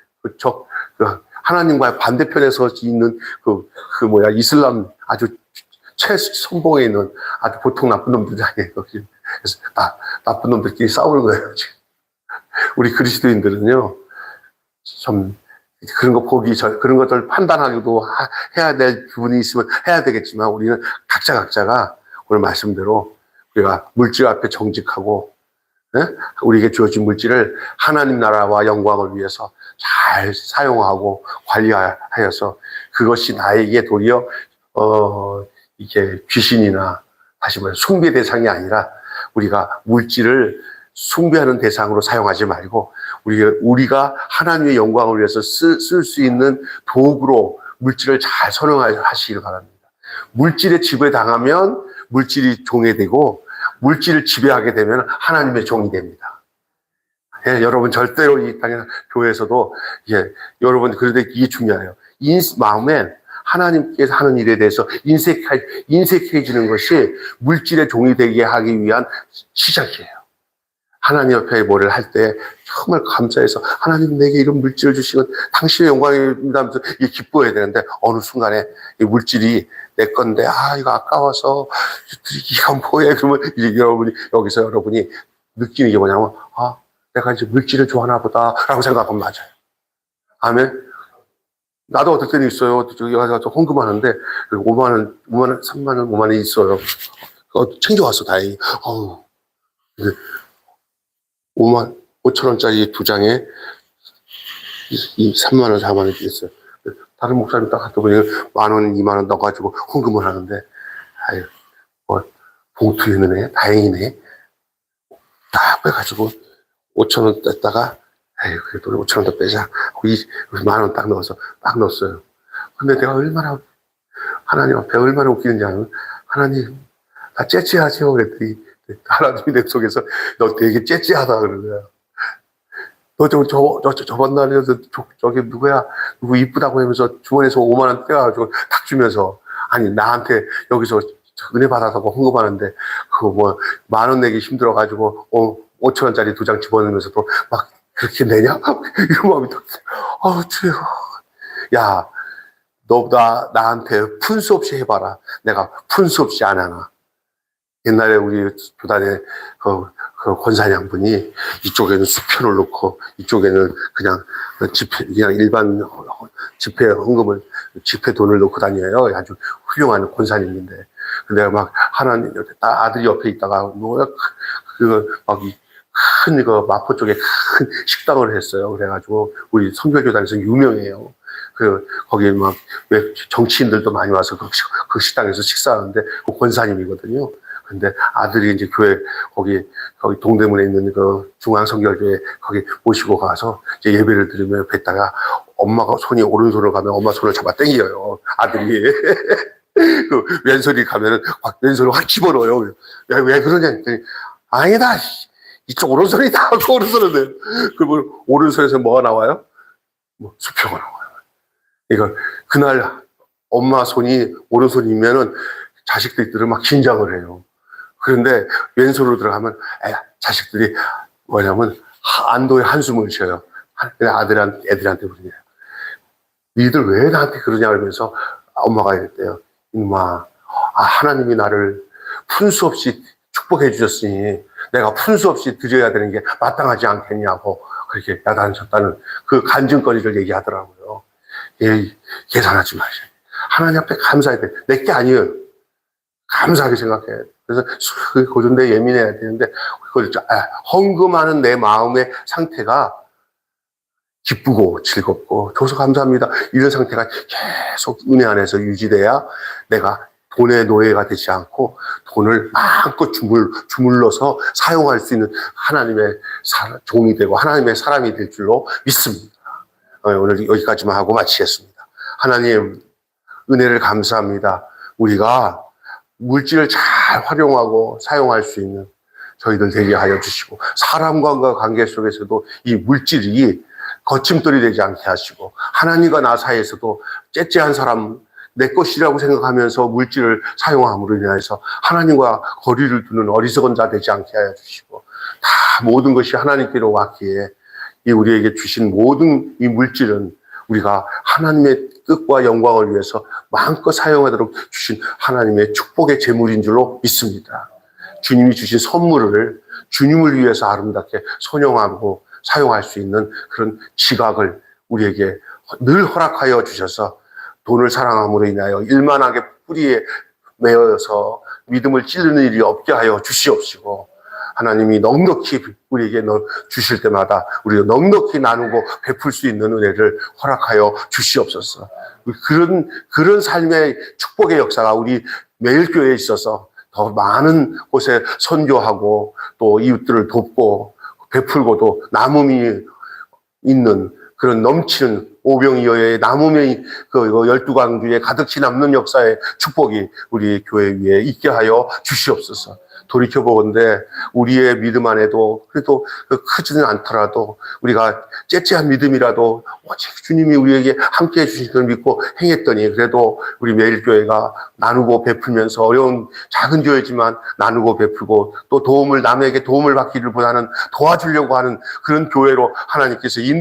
하나님과의 반대편에 서 있는 이슬람 아주 최선봉에 있는 아주 보통 나쁜 놈들이 아니에요. 그래서 나쁜 놈들끼리 싸우는 거예요, 지금. 우리 그리스도인들은요, 좀, 그런 것들 판단하기도 해야 될 부분이 있으면 해야 되겠지만, 우리는 각자가 오늘 말씀대로 우리가 물질 앞에 정직하고, 우리에게 주어진 물질을 하나님 나라와 영광을 위해서 잘 사용하고 관리하여서 그것이 나에게 도리어, 이게 귀신이나 다시 말해 숭배 대상이 아니라 우리가 물질을 숭배하는 대상으로 사용하지 말고 우리가 하나님의 영광을 위해서 쓸 수 있는 도구로 물질을 잘 선용하시길 바랍니다. 물질의 지배 당하면 물질이 종이 되고 물질을 지배하게 되면 하나님의 종이 됩니다. 예, 여러분 절대로 이 땅에 교회에서도 여러분 그런데 이게 중요해요. 마음에 하나님께서 하는 일에 대해서 인색해지는 것이 물질의 종이 되게 하기 위한 시작이에요. 하나님 옆에 뭐를 할 때 정말 감사해서 하나님 내게 이런 물질을 주시면 당신의 영광입니다 하면서 기뻐해야 되는데 어느 순간에 이 물질이 내 건데 이거 아까워서 이건 뭐해 그러면 여러분이 느끼는 게 뭐냐면 내가 이제 물질을 좋아하나 보다 라고 생각하면 맞아요. 아멘. 나도 어떨 때는 있어요. 저기 가서 헌금하는데 5만 원, 3만 원, 5만 원이 있어요. 챙겨왔어 다행히. 근데 5천 원짜리 2장에 이 3만 원, 4만 원이 있어요. 다른 목사님 딱 갔다 보니 10,000원, 2만 원 넣어가지고 헌금을 하는데 봉투에 있네. 다행이네. 딱 빼가지고 5천 원 뗐다가 그래도 5천 원 더 빼자. 10,000원 딱 넣었어요. 근데 내가 하나님 앞에 얼마나 웃기는지 아는 하나님, 나 째째하죠. 그랬더니 하나님이 내 속에서 너 되게 째째하다 그러는 거야. 너 저번 날에 저기 누구야? 누구 이쁘다고 하면서 주머니에서 5만 원 떼가지고 탁 주면서 아니 나한테 여기서 은혜 받아서 헌금하는데 그거 10,000원 내기 힘들어가지고 5천 원짜리 2장 집어넣으면서도 막 그렇게 내냐? 이런 마음이 딱 주여. 야, 너 나한테 푼수 없이 해봐라. 내가 푼수 없이 안 하나. 옛날에 우리 교단에 그 권사님 분이 이쪽에는 수편을 놓고 이쪽에는 그냥 일반 집회 헌금을 집회 돈을 놓고 다녀요. 아주 훌륭한 권사님인데. 근데 막 하나님 아들이 옆에 있다가 큰 마포 쪽에 큰 식당을 했어요. 그래가지고 우리 선교교단에서 유명해요. 거기 왜 정치인들도 많이 와서 그 식당에서 식사하는데 그 권사님이거든요. 근데 아들이 이제 교회 거기 동대문에 있는 그 중앙성결교회 거기 모시고 가서 이제 예배를 드리며 뵀다가 엄마가 손이 오른손으로 가면 엄마 손을 잡아 당겨요. 아들이. 그 왼손이 가면은 왼손을 확 집어넣어요. 왜 그러냐 했더니 아니다. 이쪽 오른손이다 하고 오른손을 내요. 그러면 오른손에서 뭐가 나와요? 수표가 나와요. 이거 그날 엄마 손이 오른손이면은 자식들이 막 긴장을 해요. 그런데 왼손으로 들어가면 자식들이 뭐냐면 안도의 한숨을 쉬어요. 애들한테 그러냐. 니들 왜 나한테 그러냐 하면서 엄마가 이랬대요. 임마, 하나님이 나를 푼수 없이 축복해 주셨으니 내가 푼수 없이 드려야 되는 게 마땅하지 않겠냐고 그렇게 야단쳤다는 그 간증거리를 얘기하더라고요. 계산하지 마세요. 하나님 앞에 감사해야 돼. 내게 아니에요. 감사하게 생각해야 돼. 그래서 고전대 예민해야 되는데 헌금하는 내 마음의 상태가 기쁘고 즐겁고 줘서 감사합니다. 이런 상태가 계속 은혜 안에서 유지돼야 내가 돈의 노예가 되지 않고 돈을 마음껏 주물러서 사용할 수 있는 하나님의 종이 되고 하나님의 사람이 될 줄로 믿습니다. 오늘 여기까지만 하고 마치겠습니다. 하나님 은혜를 감사합니다. 우리가 물질을 잘 활용하고 사용할 수 있는 저희들 되게 하여 주시고 사람과의 관계 속에서도 이 물질이 거침돌이 되지 않게 하시고 하나님과 나 사이에서도 째째한 사람 내 것이라고 생각하면서 물질을 사용함으로 인해서 하나님과 거리를 두는 어리석은 자 되지 않게 하여 주시고 다 모든 것이 하나님께로 왔기에 이 우리에게 주신 모든 이 물질은 우리가 하나님의 뜻과 영광을 위해서 마음껏 사용하도록 주신 하나님의 축복의 제물인 줄로 믿습니다. 주님이 주신 선물을 주님을 위해서 아름답게 선용하고 사용할 수 있는 그런 지각을 우리에게 늘 허락하여 주셔서 돈을 사랑함으로 인하여 일만하게 뿌리에 매어서 믿음을 찌르는 일이 없게 하여 주시옵시고 하나님이 넉넉히 우리에게 주실 때마다 우리가 넉넉히 나누고 베풀 수 있는 은혜를 허락하여 주시옵소서. 그런 삶의 축복의 역사가 우리 매일교회에 있어서 더 많은 곳에 선교하고 또 이웃들을 돕고 베풀고도 남음이 있는 그런 넘치는 오병이어의 남음의 그 12광주에 가득히 남는 역사의 축복이 우리 교회 위에 있게 하여 주시옵소서. 돌이켜보건대 우리의 믿음 안에도 그래도 크지는 않더라도 우리가 째째한 믿음이라도 오직 주님이 우리에게 함께해 주신 걸 믿고 행했더니 그래도 우리 매일교회가 나누고 베풀면서 어려운 작은 교회지만 나누고 베풀고 또 남에게 도움을 받기를 보다는 도와주려고 하는 그런 교회로 하나님께서 인도해